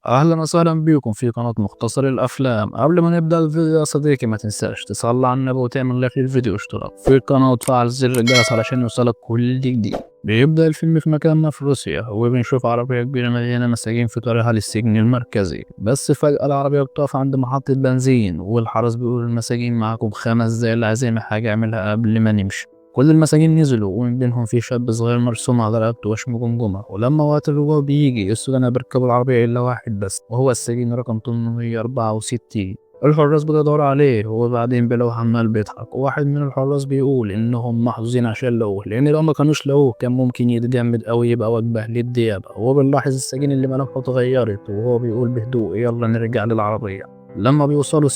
أهلا وسهلا بيكم في قناة مختصر الأفلام. قبل ما نبدأ الفيديو يا صديقي ما تنساش تصلي على النبي وتعمل لايك للفيديو واشتراك في القناة وتفعل زر الجرس علشان يوصلك كل جديد. بيبدأ الفيلم في مكاننا في روسيا وبنشوف عربية كبيرة مليانة مساجين في طريقها للسجن المركزي، بس فجأة العربية بتقف عند محطة بنزين والحرس بيقول المساجين معاكم 5 دقايق العزيمة حاجة اعملها قبل ما نمشي. كل المساجين نزلوا ومن بينهم في شاب صغير مرسوم على رقبته وشم جمجمة، ولما وقت الرجوع بيجي السجناء بيركبوا العربية إلا واحد بس وهو السجين رقم 864. الحراس بيدوروا عليه وبعدين بيلاقوه عمال بيضحك، وواحد من الحراس بيقول إنهم محظوظين عشان لقوه، لأن لو ما كانوش لقوه كان ممكن يتجمد أو يبقى وجبة للديابة. وهو بنلاحظ السجين اللي ملامحه اتغيرت وهو بيقول بهدوء يلا نرجع للعربية. لما بيوصلوا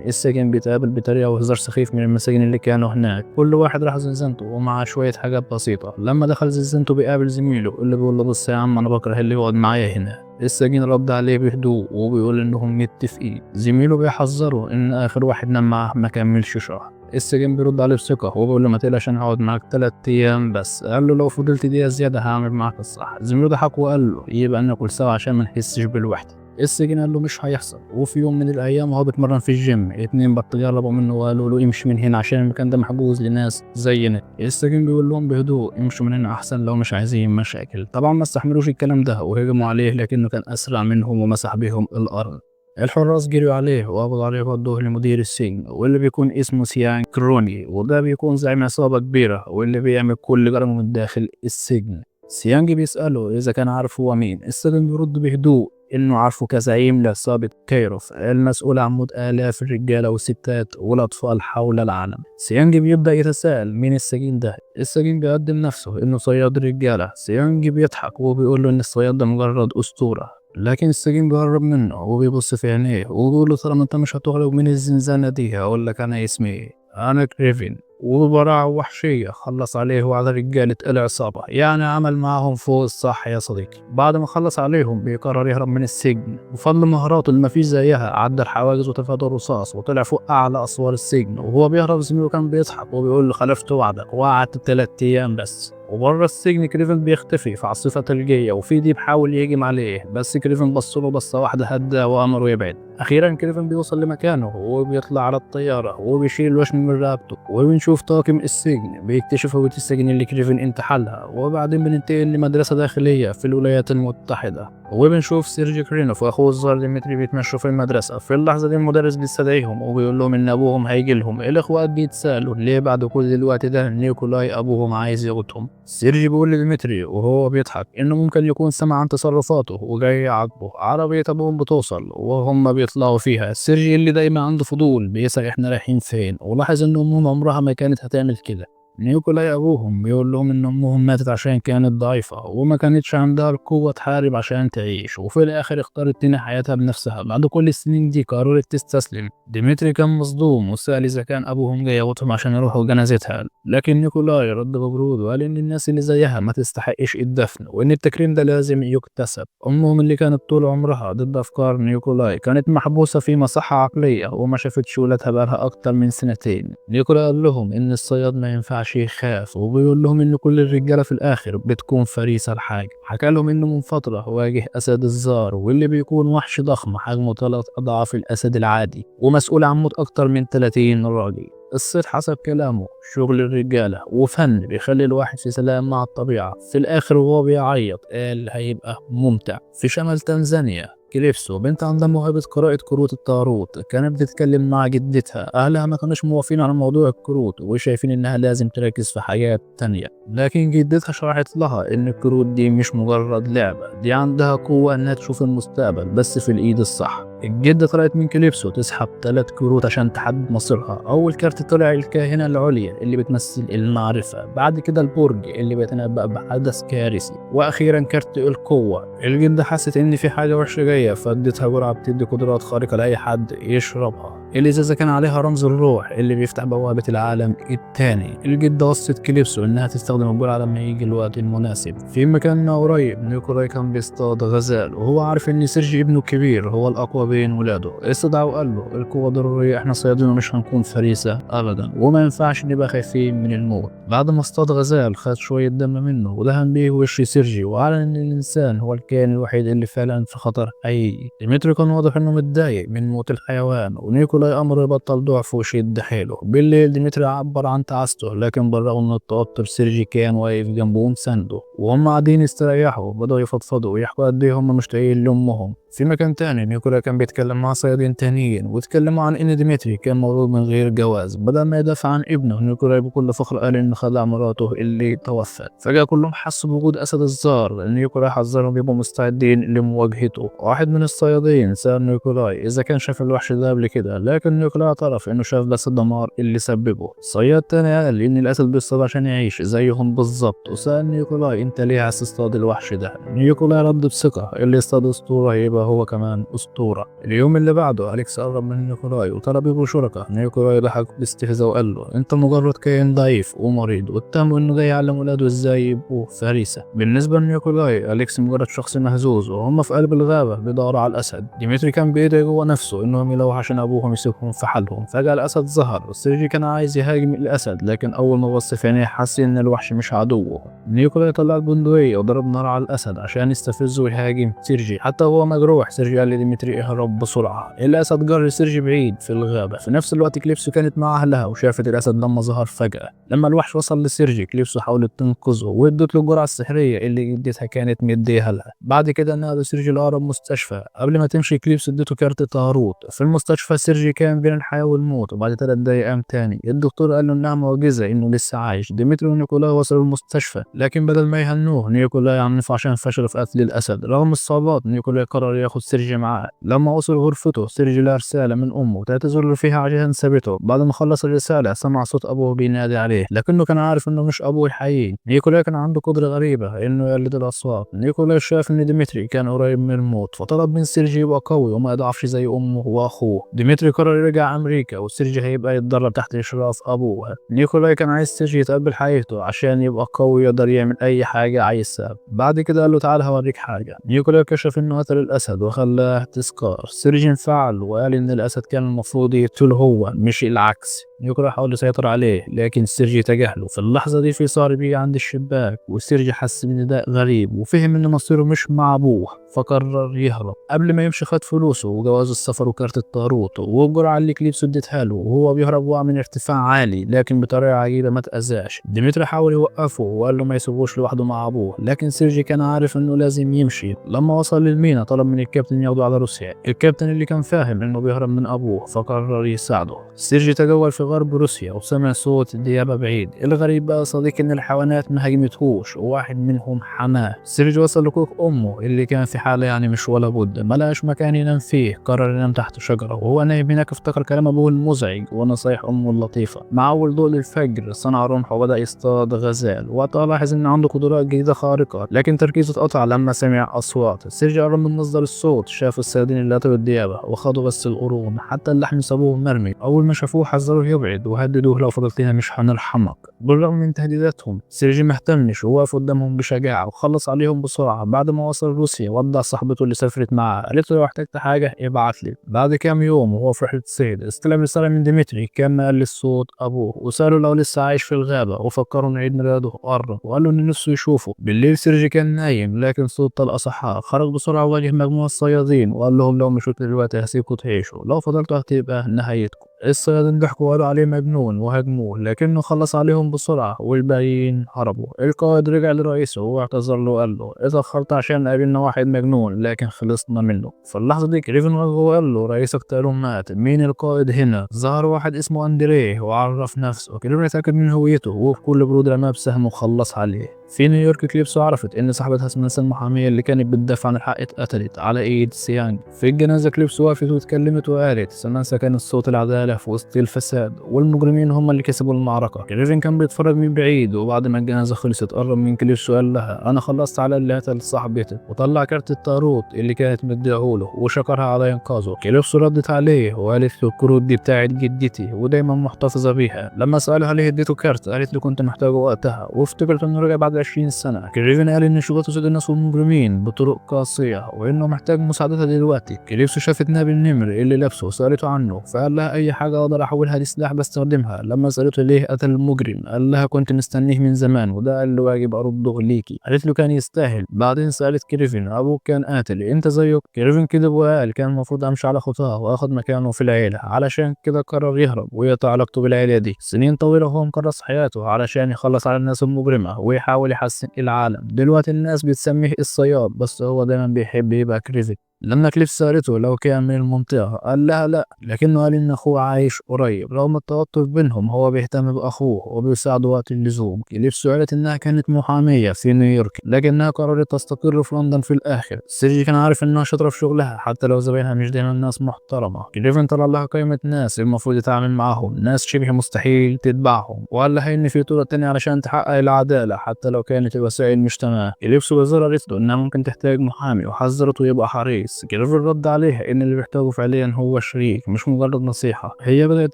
السجن بيتقابل بطريقة وهزار سخيف من المساجين اللي كانوا هناك، كل واحد راح زنزانته ومعاه شوية حاجات بسيطة. لما دخل زنزانته بيقابل زميله اللي بيقول له بص يا عم أنا بكره اللي يقعد معايا هنا. السجين رد عليه بهدوء وبيقول إنهم متفقين. زميله بيحذره إن آخر واحد نام معاه ما كملش شهر. السجين بيرد عليه بثقة وبيقول له ما تقلقش أنا هقعد معاك 3 أيام بس. قال له لو فضلت دقيقة زيادة هعمل معاك الصح. زميله ضحك وقال له يبقى ناكل سوا عشان ما نحسش بالوحدة. السجين قال له مش هيحصل. وفي يوم من الايام وهو بيتمرن في الجيم 2 بطل قربوا منه وقالوا له امشي من هنا عشان المكان ده محجوز لناس زينا. السجين بيقول لهم بهدوء امشوا من هنا احسن لو مش عايزين مشاكل. طبعا ما استحملوش الكلام ده وهجموا عليه لكنه كان اسرع منهم ومسح بيهم الارض. الحراس جريوا عليه وقبضوا عليه وودوه لمدير السجن واللي بيكون اسمه سيان كروني، وده بيكون زعيم عصابة كبيرة واللي بيعمل كل جرمه من داخل السجن. سيانج بيسأله إذا كان عارف هو مين. السجن بيرد بهدوء إنه عارفه كزعيم لعصابة كيروف المسؤول عن موت آلاف الرجالة والستات والأطفال حول العالم. سيانج بيبدأ يتساءل مين السجين ده. السجين بيقدم نفسه إنه صياد رجالة. سيانج بيضحك وبيقول له إن الصياد ده مجرد أسطورة، لكن السجين بيقرب منه وبيبص في عينيه وبيقول له طالما انت مش هتغلب من الزنزانة دي هقول لك انا اسمي ايه. انا كريفين. وبراعة وحشية خلص عليه وعلى رجالة العصابة، يعني عمل معاهم فوق الصح يا صديقي. بعد ما خلص عليهم بيقرر يهرب من السجن، بفضل مهاراته اللي مفيش زيها عدى الحواجز وتفادى الرصاص وطلع فوق أعلى أسوار السجن. وهو بيهرب زميله كان بيضحك وبيقول له خلفت وعدك وقعدت 3 أيام بس. وبره السجن كريفن بيختفي في عاصفة ثلجية وفي ديب حاول يهجم عليه، بس كريفن بصله بصة واحدة هدى وأمره يبعد. أخيرا كريفن بيوصل لمكانه وبيطلع على الطيارة وبيشيل الوشم من رقبته وبنشوف طاقم السجن بيكتشف هوية السجن اللي كريفن انتحلها. وبعدين بننتقل لمدرسة داخلية في الولايات المتحدة وبنشوف سيرجي كرينوف واخوه الصغير ديمتري بيتمشوا في المدرسة. في اللحظة دي المدرس بيستدعيهم وبيقول لهم ان ابوهم هيجي لهم. الاخوات بيتسالوا ليه بعد كل الوقت ده نيكولاي ابوهم عايز يغوتهم. سيرجي بيقول لديمتري وهو بيضحك انه ممكن يكون سمع عن تصرفاته وجاي يعاقبه. عربية ابوهم بتوصل وهم بيطلعوا فيها. سيرجي اللي دايما عنده فضول بيسأل احنا رايحين فين، ولاحظ ان امهم عمرها ما كانت هتعمل كده. نيكولاي أبوهم بيقول لهم إن أمهم ماتت عشان كانت ضعيفة وما كانتش عندها القوة تحارب عشان تعيش، وفي الآخر اختارت تنهي حياتها بنفسها. بعد كل السنين دي قررت تستسلم. ديمتري كان مصدوم وسأل إذا كان أبوهم جاي ياخدهم عشان يروحوا جنازتها، لكن نيكولاي رد ببرود وقال إن الناس اللي زيها ما تستحقش الدفن وإن التكريم ده لازم يكتسب. أمهم اللي كانت طول عمرها ضد أفكار نيكولاي كانت محبوسة في مصحة عقلية وما شافتش ولادها بقالها أكتر من سنتين. نيكولاي قال لهم إن الصياد ما ينفعش يخاف وبيقول لهم ان كل الرجاله في الاخر بتكون فريسه الحاجه. حكى لهم انه من فتره واجه اسد الزار واللي بيكون وحش ضخم حجمه 3 اضعاف الاسد العادي ومسؤول عن موت اكتر من 30 راجل. الصيد حسب كلامه شغل الرجاله وفن بيخلي الواحد في سلام مع الطبيعه. في الاخر وهو بيعيط قال هيبقى ممتع. في شمال تنزانيا كليبسو بنت عندها موهبة قراءة كروت التاروت كانت بتتكلم مع جدتها. أهلها ما كانوش موافقين على موضوع الكروت وشايفين إنها لازم تركز في حاجات تانية، لكن جدتها شرحت لها إن الكروت دي مش مجرد لعبة، دي عندها قوة إنها تشوف المستقبل بس في الإيد الصح. الجدة طلعت من كليبسو تسحب 3 كروت عشان تحدد مصيرها. أول كارت طلع الكاهنة العليا اللي بتمثل المعرفة، بعد كده البرج اللي بيتنبأ بحدث كارثي، وأخيرا كارت القوة. الجدة حست إن في حاجة وحشة جاية فادتها جرعة بتدي قدرات خارقة لأي حد يشربها. الإزازة كان عليها رمز الروح اللي بيفتح بوابة العالم التاني. الجدة وصت كليبسو إنها تستخدم الجرعة لما يجي الوقت المناسب. في مكان قريب نيكولاي كان بيصطاد غزال، وهو عارف إن سيرجي ابنه الكبير هو الأقوى بين ولاده. استدعى وقال له القوة ضرورية، إحنا صيادين ومش هنكون فريسة أبدا، وما ينفعش نبقى خايفين من الموت. بعد ما اصطاد غزال خد شوية دم منه ودهن بيه وش سيرجي، وأعلن إن الإنسان هو الكائن الوحيد اللي فعلا في خطر حقيقي. ديمتري كان واضح إنه متضايق من موت الحيوان، ونيكولاي أمر يبطل ضعف ويشد حيله. بالليل ديمتري عبر عن تعاسته، لكن بالرغم من التوتر سيرجي كان واقف جنبه ومسانده، وهم قاعدين يستريحوا بدأوا يفضفضوا ويحكوا قد إيه هم مشتاقين لأمهم. في مكان تاني نيكولا كان بيتكلم مع صيادين تانيين، واتكلموا عن ان ديمتري كان مولود من غير جواز. بدل ما يدافع عن ابنه، نيكولا بكل فخر قال ان خدع مراته اللي توفت. فجأة كلهم حسوا بوجود اسد الزار. نيكولا حذرهم يبقوا مستعدين لمواجهته. واحد من الصيادين سأل نيكولاي اذا كان شاف الوحش ده قبل كده، لكن نيكولا اعترف انه شاف بس الدمار اللي سببه. صياد تاني قال ان الاسد بيصطاد عشان يعيش زيهم بالظبط، وسأل نيكولاي انت ليه عايز تصطاد الوحش ده؟ نيكولاي رد بثقة اللي يصطاد اسطورة يبقى هو كمان أسطورة. اليوم اللي بعده أليكس قرب من نيكولاي وطلب يبقوا شركاء. نيكولاي ضحك باستهزاء وقال له أنت مجرد كائن ضعيف ومريض، واتهمه إنه جاي يعلم ولاده إزاي يبقوا فريسة. بالنسبة لنيكولاي أليكس مجرد شخص مهزوز، وهم في قلب الغابة بيدوروا على الأسد. ديمتري كان بيدعي جوه نفسه إنهم يلاقوا عشان أبوهم يسيبهم في حالهم. فجأة الأسد ظهر. سيرجي كان عايز يهاجم الأسد، لكن أول ما بص في عينيه حس إن الوحش مش عدوه. نيكولاي طلع البندقية وضرب نار على الأسد عشان يستفزه ويهاجم سيرجي. حتى هو مجروح سيرجي قال لديمتري اهرب بسرعة. الأسد جر سيرجي بعيد في الغابة. في نفس الوقت كليبسو كانت مع أهلها وشافت الأسد لما ظهر فجأة. لما الوحش وصل لسيرجي كليبسو حاولت تنقذه وادت له الجرعة السحرية اللي اديتها كانت مديها لها. بعد كده نقلوا سيرجي لأقرب مستشفى. قبل ما تمشي كليبسو اديته كارت طاروت. في المستشفى سيرجي كان بين الحياة والموت، وبعد 3 دقايق قام تاني. الدكتور قال له إنها معجزة إنه لسه عايش. ديمتري ونيكولاي وصلوا المستشفى، لكن بدل ما يهنوه نيكولاي عنف عشان فشل في قتل الأسد. رغم الصعوبات نيكولاي قرر ياخد سيرجي معاه. لما وصل غرفته سيرجي لقى رسالة من أمه تعتذر فيها عشان سابته. بعد ما خلص الرسالة سمع صوت أبوه بينادي عليه، لكنه كان عارف إنه مش أبوه الحقيقي. نيكولاي كان عنده قدرة غريبة إنه يقلد الأصوات. نيكولاي شاف إن ديمتري كان قريب من الموت، فطلب من سيرجي يبقى قوي وما يضعفش زي أمه وأخوه. ديمتري قرر يرجع أمريكا، وسيرجي هيبقى يتدرب تحت إشراف أبوه. نيكولاي كان عايز سيرجي يتقبل حقيقته عشان يبقى قوي يقدر يعمل أي حاجة عايزها. بعد كده قال له تعال هوريك حاجة. نيكولاي كشف إنه قتل الأسد وخلاه تذكار. سيرجي انفعل وقال إن الأسد كان المفروض يقتله هو مش العكس. نيكولاي حاول يسيطر عليه، لكن سيرجي تجاهله. في اللحظة دي في صار بيه عند الشباك، وسيرجي حس بنداء غريب وفهم إن مصيره مش مع أبوه، فقرر يهرب. قبل ما يمشي خد فلوسه وجواز السفر وكارت الطاروت والجرعة اللي كليبسو اديتها له، وهو بيهرب وقع من ارتفاع عالي، لكن بطريقة عجيبة ما تأذاش. ديمتري حاول يوقفه وقال له ما يسيبوش لوحده مع أبوه، لكن سيرجي كان عارف إنه لازم يمشي. لما وصل للمينا طلب من الكابتن ياخده على روسيا. الكابتن اللي كان فاهم إنه بيهرب من أبوه فقرر يساعده. سيرجي تجول في غرب روسيا وسمع صوت ديابة بعيد. الغريب بقى صديق إن الحيوانات ما هاجمتهوش، وواحد منهم حماه. سيرجي وصل لكوخ أمه اللي كان في حالة يعني مش ولا بد. ما لقاش مكان ينام فيه، قرر ينام تحت شجرة. وهو نايم هناك افتكر كلام أبوه المزعج ونصايح أمه اللطيفة. مع أول ضوء للفجر صنع رمح وبدأ يصطاد غزال. وقتها لاحظ إن عنده قدرات جديدة خارقة، لكن تركيزه اتقطع لما سمع أصوات. سيرجي قرب من مصدر الصوت، شاف الصيادين اللي قتلوا الديابة وخدوا بس القرون، حتى اللحم سابوه مرمي. أول ما شافوه حذروه يبعد وهددوه لو فضلت هنا مش هنرحمك. بالرغم من تهديداتهم سيرجي ما اهتمش ووقف قدامهم بشجاعة وخلص عليهم بسرعة. بعد ما وصل روسيا ودع صاحبته اللي سافرت معاه، قالت له لو احتجت حاجة ابعت لي. بعد كام يوم وهو في رحلة صيد استلم رسالة من ديمتري كان مقلد صوت أبوه، وسأله لو لسه عايش في الغابة، وفكروا إن عيد ميلاده قرب وقال له إن نفسه يشوفه. بالليل سيرجي كان نايم، لكن صوت طلقة صحاه. خرج بسرعة وواجه مجموعة الصيادين وقال لهم لو مشيتوا دلوقتي هسيبكم تعيشوا، لو فضلتوا هتبقى نهايتكم. الصيادين ضحكوا وقالوا عليه مجنون وهاجموه، لكنه خلص عليهم بسرعة والباقيين هربوا. القائد رجع لرئيسه واعتذر له وقال له اتأخرت عشان قابلنا واحد مجنون لكن خلصنا منه. في اللحظة دي كريفن وقال له رئيسك تقريبا مات. مين القائد هنا؟ ظهر واحد اسمه أندريه وعرف نفسه. كريفن اتأكد من هويته وبكل برود رماه بسهم وخلص عليه. في نيويورك كليبسو عرفت إن صاحبتها اسمها المحامية اللي كانت بتدافع عن الحق اتقتلت على إيد سيانج. في الجنازة كليبسو وقفت واتكلمت وقالت سمانسا كانت صوت العدالة في وسط الفساد والمجرمين هم اللي كسبوا المعركة. كريفن كان بيتفرج من بعيد وبعد ما الجنازة خلصت قرب من كليبسو وقال لها أنا خلصت على اللي قتل صاحبتي، وطلع كارت الطاروت اللي كانت مديهوله وشكرها على إنقاذه. كليبسو ردت عليه وقالت له الكروت دي بتاعت جدتي ودايما محتفظة بيها. لما سألها ليه اديته كارت قالت له كنت محتاجه وقتها وافتكرت انه رجع بعد 20 سنة. كريفن قال ان شغلته تصيد الناس والمجرمين بطرق قاسية وانه محتاج مساعدتها دلوقتي. كليبسو شافت ناب النمر اللي لابسه وسألته عنه فقال لها اي حاجة اقدر احولها لسلاح بستخدمها. لما سألته ليه قتل المجرم قال لها كنت مستنيه من زمان وده قال له واجب ارده ليكي. قالت له كان يستاهل. بعدين سألت كريفن ابوك كان قاتل انت زيه؟ كريفن كذب وقال كان المفروض امشي على خطاه واخد مكانه في العيلة، علشان كده قرر يهرب ويقطع علاقته بالعيلة دي. سنين طويلة وهو مكرس حياته علشان يخلص على الناس المجرمة ويحاول يحسن العالم. دلوقتي الناس بتسميه الصياد بس هو دايما بيحب يبقى كريفن. لما كليف سألته لو كان من المنطقة قال لها لا، لكنه قال إن أخوه عايش قريب. رغم التوتر بينهم هو بيهتم بأخوه وبيساعده وقت اللزوم. كليف سألت إنها كانت محامية في نيويورك لكنها قررت تستقر في لندن في الآخر. سيرجي كان عارف إنها شاطرة في شغلها حتى لو زباينها مش دايما ناس محترمة. كليف طلع لها قائمة ناس المفروض يتعامل معاهم، ناس شبه مستحيل تتبعهم، وقال لها إن في طرق تانية علشان تحقق العدالة حتى لو كانت الوسائل مش تمام. كليف قالت له إنها ممكن تحتاج محامي وحذرته يبقى حريص. كريفن رد عليها ان اللي بيحتاجه فعليا هو شريك مش مجرد نصيحة. هي بدأت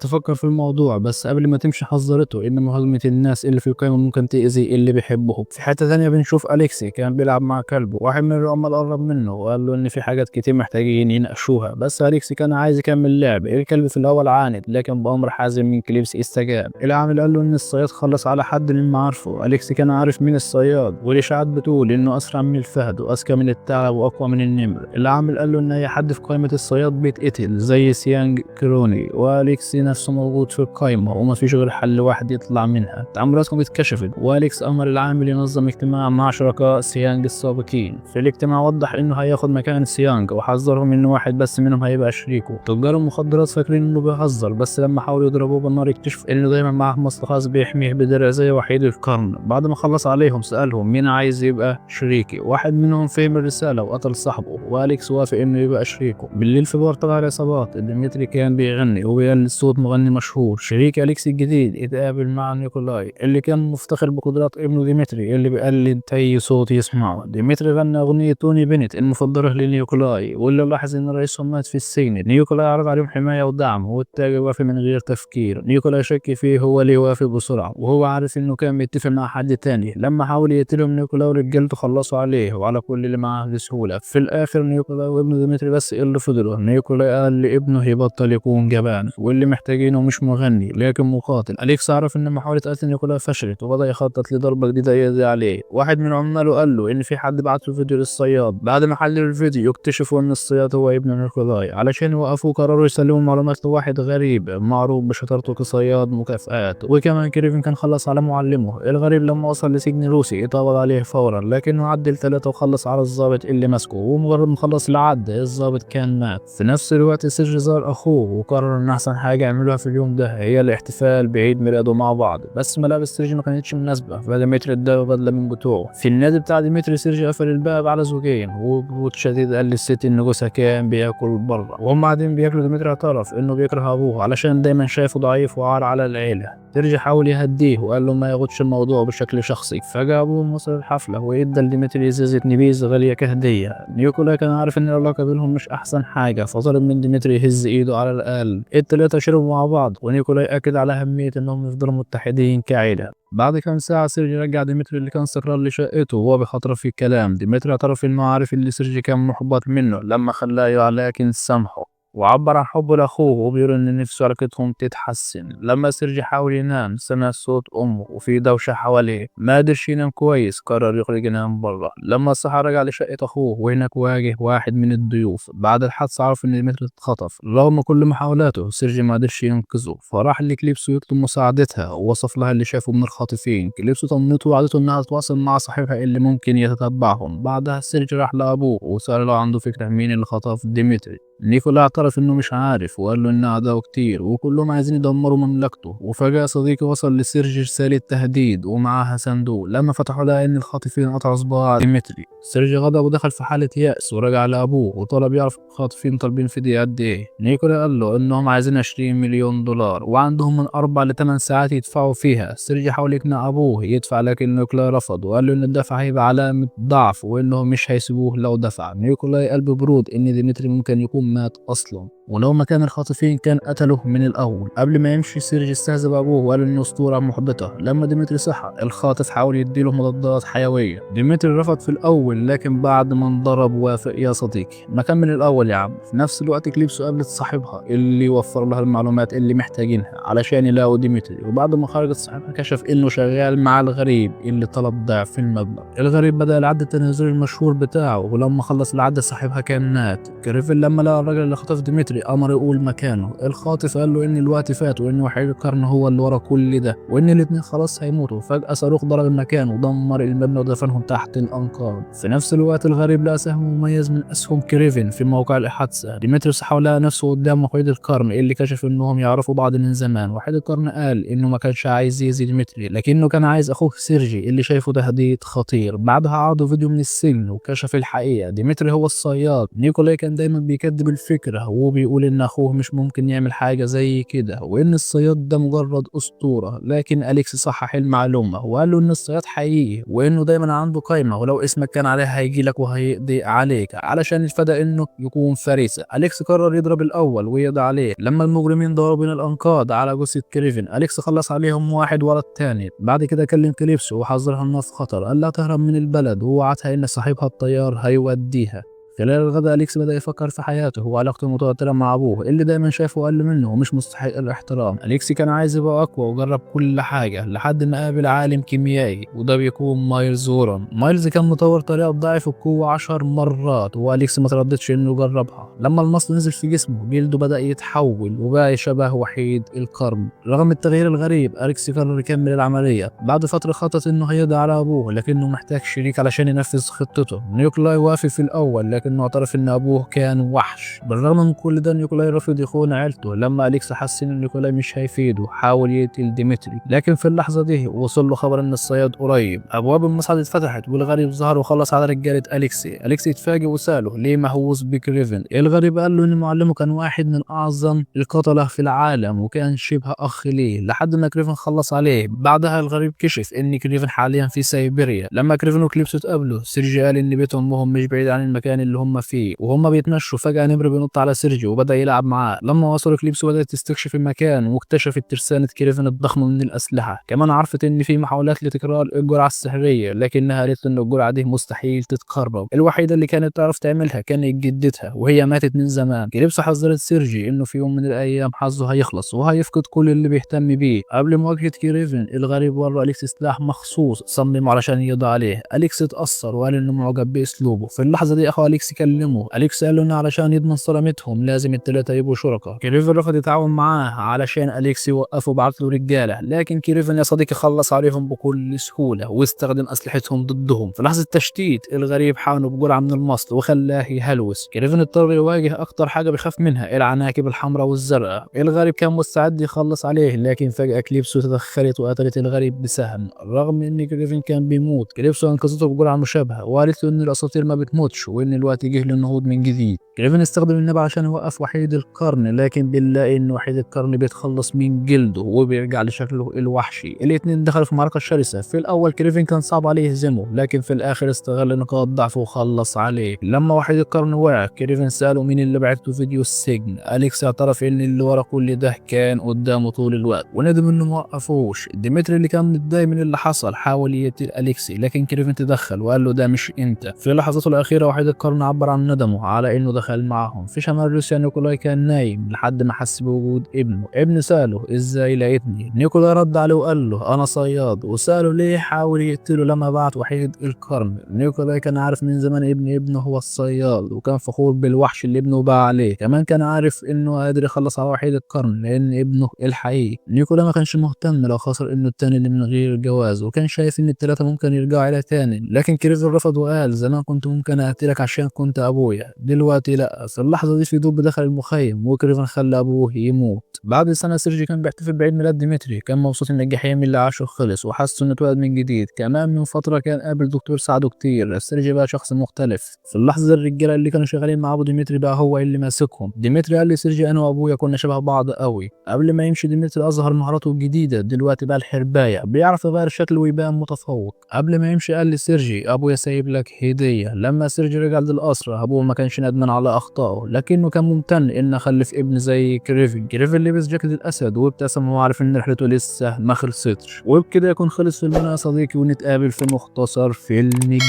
تفكر في الموضوع بس قبل ما تمشي حذرته ان مهاجمة الناس اللي في القائمة ممكن تأذي اللي بيحبهم. في حتة تانية بنشوف أليكسي كان بيلعب مع كلبه. واحد من العمال قرب منه وقال له ان في حاجات كتير محتاجين يناقشوها بس أليكسي كان عايز يكمل لعب. الكلب في الأول عاند لكن بأمر حازم من كليبسي استجاب. العامل قال له ان الصياد خلص على حد من معارفه. أليكسي كان عارف مين الصياد والإشاعات بتقول انه أسرع من الفهد وأذكى من الثعلب وأقوى من النمر. العامل قال له ان اي حد في قائمة الصياد بيتقتل زي سيانج كروني، واليكس نفسه موجود في القائمة وما فيش غير حل واحد يطلع منها. تأملاتهم اتكشفت واليكس امر العامل ينظم اجتماع مع شركاء سيانج السابقين. في الاجتماع وضح انه هياخد مكان سيانج وحذرهم ان واحد بس منهم هيبقى شريكه. تجار المخدرات فاكرين انه بيهزر بس لما حاولوا يضربوه بالنار اكتشف انه دايما معاه مصل خاص بيحميه بدرع زي وحيد القرن. بعد ما خلص عليهم سألهم مين عايز يبقى شريكي. واحد منهم فهم الرسالة وقتل صاحبه واليكس وافق انه يبقى شريكه. بالليل في بار طلع العصابات. ديمتري كان بيغني وبيقلد صوت مغني مشهور. شريك أليكس الجديد اتقابل مع نيكولاي اللي كان مفتخر بقدرات ابنه ديمتري اللي بيقلد أي صوت يسمعه. ديمتري غنى أغنية توني بينت المفضلة لنيكولاي واللي لاحظ إن رئيسهم مات في السجن. نيكولاي عرض عليهم حماية ودعم والتاجر وافق من غير تفكير. نيكولاي شك فيه هو اللي يوافق بسرعة وهو عارف إنه كان متفق مع حد تاني. لما حاول يقتلهم نيكولاي ورجالته خلصوا عليه وعلى كل اللي معاه بسهولة. في الآخر نيكولاي وابنه ديمتري بس اللي فضلوا. نيكولاي قال لابنه يبطل يكون جبان واللي محتاجينه مش مغني لكن مقاتل. أليكس عرف ان محاولة قتل نيكولاي فشلت وبدأ يخطط لضربة جديدة يقضي عليه. واحد من عماله قال له ان في حد بعت له فيديو للصياد. بعد ما حللوا الفيديو اكتشفوا ان الصياد هو ابن نيكولاي. علشان يوقفوه قرروا يسلموا معلومات لواحد غريب معروف بشطارته كصياد مكافآت. وكمان كريفن كان خلص على معلمه. الغريب لما وصل لسجن روسي اتقبض عليه فورا لكنه عدل 3 وخلص على الضابط اللي مسكه. ومجرد ما خلص العد الضابط كان مات. في نفس الوقت سيرجي زار اخوه وقرر ان احسن حاجه يعملوها في اليوم ده هي الاحتفال بعيد ميلاده مع بعض. بس ملابس سيرجي ما كانتش مناسبه فديمتري اداله بدله من بتوعه. في النادي بتاع ديمتري سيرجي قفل الباب على زوجين وبرود شديد قال للست ان جوزها كان بياكل بره. وهم قاعدين بياكلوا ديمتري اعترف انه بيكره ابوه علشان دايما شايفه ضعيف وعار على العيله. سيرجي حاول يهديه وقال له ما ياخدش الموضوع بشكل شخصي. فجأة ابوه وصل الحفله وادى لديمتري ازازه نبيذ غاليه كهديه. نيكولاي كان عارف ان العلاقه بينهم مش احسن حاجه فطلب من ديمتري يهز ايده على الاقل. التلاته شربوا مع بعض ونيكولاي اكد على اهميه انهم يفضلوا متحدين كعيله. بعد كام ساعة سيرجي رجع ديمتري اللي كان سكران لشقته وهو بيخاطر في الكلام. ديمتري اعترف انه عارف اللي سيرجي كان محبط منه لما خلاه لكن سامحه وعبر عن حبه لاخوه وبيقول ان نفسه علاقتهم تتحسن. لما سيرجي حاول ينام سمع صوت امه وفي دوشه حواليه. ما قدرش ينام كويس قرر يخرج ينام بره. لما صحى رجع لشقه اخوه وهناك واجه واحد من الضيوف. بعد الحادثه عرف ان ديمتري اتخطف. رغم كل محاولاته سيرجي ما قدرش ينقذه فراح لكليبسو يطلب مساعدتها ووصف لها اللي شافه من الخاطفين. كليبسو طمنته وعدته انها تتواصل مع صاحبها اللي ممكن يتتبعهم. بعدها سيرجي راح لابوه وسأله لو عنده فكره مين اللي خطف ديمتري. نيكولا اعترف انه مش عارف وقال له ان اعدائه كتير وكلهم عايزين يدمروا مملكته. وفجأة صديقي وصل لسيرجي رسالة تهديد ومعاها صندوق. لما فتحوا لقى ان الخاطفين قطعوا صباع ديمتري. سيرجي غضب ودخل في حالة يأس ورجع لأبوه وطلب يعرف الخاطفين طالبين فدية قد ايه. نيكولا قال له انهم عايزين 20 مليون دولار وعندهم من 4 ل 8 ساعات يدفعوا فيها. سيرجي حاول يقنع ابوه يدفع لكن نيكولا رفض وقال له ان الدفع هيبقى علامة ضعف وانهم مش هيسيبوه لو دفع. نيكولا قلب برود ان ديمتري ممكن يكون مات اصلا ولو مكان الخاطفين كان قتله من الاول. قبل ما يمشي سيرجي استهزأ بابوه وقال انه اسطوره محبطه. لما ديمتري صحى الخاطف حاول يديله مضادات حيويه. ديمتري رفض في الاول لكن بعد ما انضرب وافق. يا صديقي ما كان من الاول يا عم. في نفس الوقت كليبسو قابلت صاحبها اللي وفر لها المعلومات اللي محتاجينها علشان يلاقوا ديمتري. وبعد ما خرجت صاحبها كشف انه شغال مع الغريب اللي طلب ضعف المبلغ. الغريب بدأ العد التنازلي المشهور بتاعه ولما خلص العد صاحبها كان مات. كريفن لما لقى الراجل اللي خطف ديمتري امر يقول مكانه. الخاطف قال له ان الوقت فات وان وحيد القرن هو اللي ورا كل ده وان الاتنين خلاص هيموتوا. فجأة صاروخ ضرب المكان ودمر المبنى ودفنهم تحت الانقاض. في نفس الوقت الغريب لقى سهم مميز من اسهم كريفن في موقع الحادثة. ديمتري صحى ولقى نفسه قدام وحيد القرن اللي كشف انهم يعرفوا بعض من زمان. وحيد القرن قال انه ما كانش عايز يأذي ديمتري لكنه كان عايز اخوه سيرجي اللي شايفه تهديد خطير. بعدها عرضوا فيديو من السجن وكشف الحقيقة. ديمتري هو الصياد. نيكولاي كان دايما بيكذب الفكرة وبيقول ان اخوه مش ممكن يعمل حاجة زي كده وان الصياد ده مجرد اسطورة. لكن أليكس صحح المعلومة وقال له ان الصياد حقيقي وانه دايما عنده قايمة ولو اسمك كان عليها هيجيلك وهيقضي عليك علشان يتفادى انه يكون فريسة. أليكس قرر يضرب الاول ويقضي عليه. لما المجرمين ضربوا بين الانقاض على جثة كريفن أليكس خلص عليهم واحد ورا التاني. بعد كده كلم كليبسو وحذرها انها في خطر. قال لها تهرب من البلد ووعدها ان صاحبها الطيار هيوديها. خلال الغداء أليكس بدأ يفكر في حياته وعلاقته المتوترة مع أبوه اللي دايما شايفه أقل منه ومش مستحق الاحترام. أليكس كان عايز يبقى أقوى وجرب كل حاجة لحد ما قابل عالم كيميائي وده بيكون مايلز وورن. مايلز كان مطور طريقة تضاعف القوة 10 مرات وأليكس ما ترددش إنه يجربها. لما المصل نزل في جسمه جلده بدأ يتحول وبقى شبه وحيد القرن. رغم التغيير الغريب أليكس قرر يكمل العملية. بعد فترة خطط إنه هيقضي على أبوه لكنه محتاج شريك علشان ينفذ خطته. نيكولاي وافق في الأول لكنه اعترف ان ابوه كان وحش. بالرغم من كل ده نيكولاي رفض يخون عيلته. لما أليكس حس ان نيكولاي مش هيفيده حاول يقتل ديمتري لكن في اللحظة دي وصل له خبر ان الصياد قريب. ابواب المصعد اتفتحت والغريب ظهر وخلص على رجالة أليكس اتفاجئ وساله ليه مهووس بكريفن. الغريب قال له ان معلمه كان واحد من اعظم القتلة في العالم وكان شبه اخ ليه لحد ما كريفن خلص عليه. بعدها الغريب كشف ان كريفن حاليا في سيبيريا. لما كريفن وكليبسو اتقابلوا سيرجي قال ان بيت امهم مش بعيد عن المكان اللي هم فيه. وهم بيتمشوا فجأة نمر بينط على سيرجي وبدأ يلعب معاه. لما وصلوا كليبسو بدأت تستكشف المكان واكتشفت ترسانة كريفن الضخمة من الأسلحة. كمان عرفت إن في محاولات لتكرار الجرعة السحرية لكنها قالت إن الجرعة دي مستحيل تتكرر. الوحيدة اللي كانت تعرف تعملها كانت جدتها وهي ماتت من زمان. كليبسو حذرت سيرجي إنه في يوم من الأيام حظه هيخلص وهيفقد كل اللي بيهتم بيه. قبل مواجهة كريفن الغريب ورى أليكس سلاح مخصوص صمم علشان يقضي عليه. أليكس اتأثر وقال إنه معجب بأسلوبه. في اللحظة دي أخو أليكس كلمه. أليكس قال له إنه علشان يضمن سلامتهم لازم التلاتة يبقوا شركاء. كريفن رفض يتعاون معاه علشان أليكس يوقفه وبعت له رجالة لكن كريفن يا صديقي خلص عليهم بكل سهولة واستخدم أسلحتهم ضدهم. في لحظة تشتيت الغريب حاونه بجرعة من المصل وخلاه يهلوس. كريفن اضطر يواجه أكتر حاجة بيخاف منها العناكب الحمراء والزرقاء. الغريب كان مستعد يخلص عليه لكن فجأة كليبسو تدخلت وقتلت الغريب بسهم. رغم إن كريفن كان بيموت كليبسو أنقذته بجرعة مشابهة وقالت له إن الأساطير ما بتموتش وإن الوقت جه للنهوض من جديد. كريفن استخدم النبي عشان يوقف وحيد القرن لكن بنلاقي ان وحيد القرن بيتخلص من جلده وبيرجع لشكله الوحشي. الاتنين دخلوا في معركة شرسة. في الاول كريفن كان صعب عليه يهزمه لكن في الاخر استغل نقاط ضعفه وخلص عليه. لما وحيد القرن وقع كريفن سأله مين اللي بعته فيديو السجن. أليكس اعترف ان اللي ورا كل ده كان قدامه طول الوقت وندم انه ما وقفوش. ديمتري اللي كان متضايق من اللي حصل حاول يقتل أليكسي لكن كريفن تدخل وقال له ده مش انت. في لحظاته الاخيرة وحيد القرن عبر عن ندمه على انه دخل معاهم. في شمال روسيا نيكولاي كان نايم لحد ما حس بوجود ابنه سأله ازاي لقيتني. نيكولاي رد عليه وقال له انا صياد وسأله ليه حاول يقتله لما بعت وحيد القرن. نيكولاي كان عارف من زمان ابنه هو الصياد وكان فخور بالوحش اللي ابنه باع عليه. كمان كان عارف انه قادر يخلص على وحيد القرن لان ابنه الحقيقي. نيكولاي ما كانش مهتم لو خسر ابنه التاني اللي من غير جواز وكان شايف ان التلاتة ممكن يرجعوا عيلة تاني. لكن كريفن رفض وقال زمان كنت ممكن اقتلك عشان كنت ابويا دلوقتي سيرجي لأ. في اللحظة دي فيدوب دخل المخيم وكريفن خلى أبوه يموت. بعد سنة سيرجي كان بيحتفل بعيد ميلاد ديمتري، كان مبسوط إن الجحيم اللي عاشه خلص وحس إنه اتولد من جديد. كمان من فترة كان قابل دكتور ساعده كتير. سيرجي بقى شخص مختلف. في اللحظة دي الرجالة اللي كانوا شغالين مع أبو ديمتري بقى هو اللي ماسكهم. ديمتري قال لسيرجي أنا وأبويا كنا شبه بعض قوي. قبل ما يمشي ديمتري أظهر مهاراته الجديدة، دلوقتي بقى الحرباية، بيعرف يغير شكله ويبان متفوق. قبل ما يمشي قال لسيرجي أبويا سايب لك هدية. لما سيرجي رجع للقصر أبوه ما كانش ندمان على أخطائه، لكنه كان ممتن إن خلف ابن زي كريفن. كريفن لبس جاكيت الأسد وابتسم وهو عارف إن رحلته لسه ما خلصتش. وبكده يكون خلص فيلمنا يا صديقي، ونتقابل في مختصر فيلم جديد.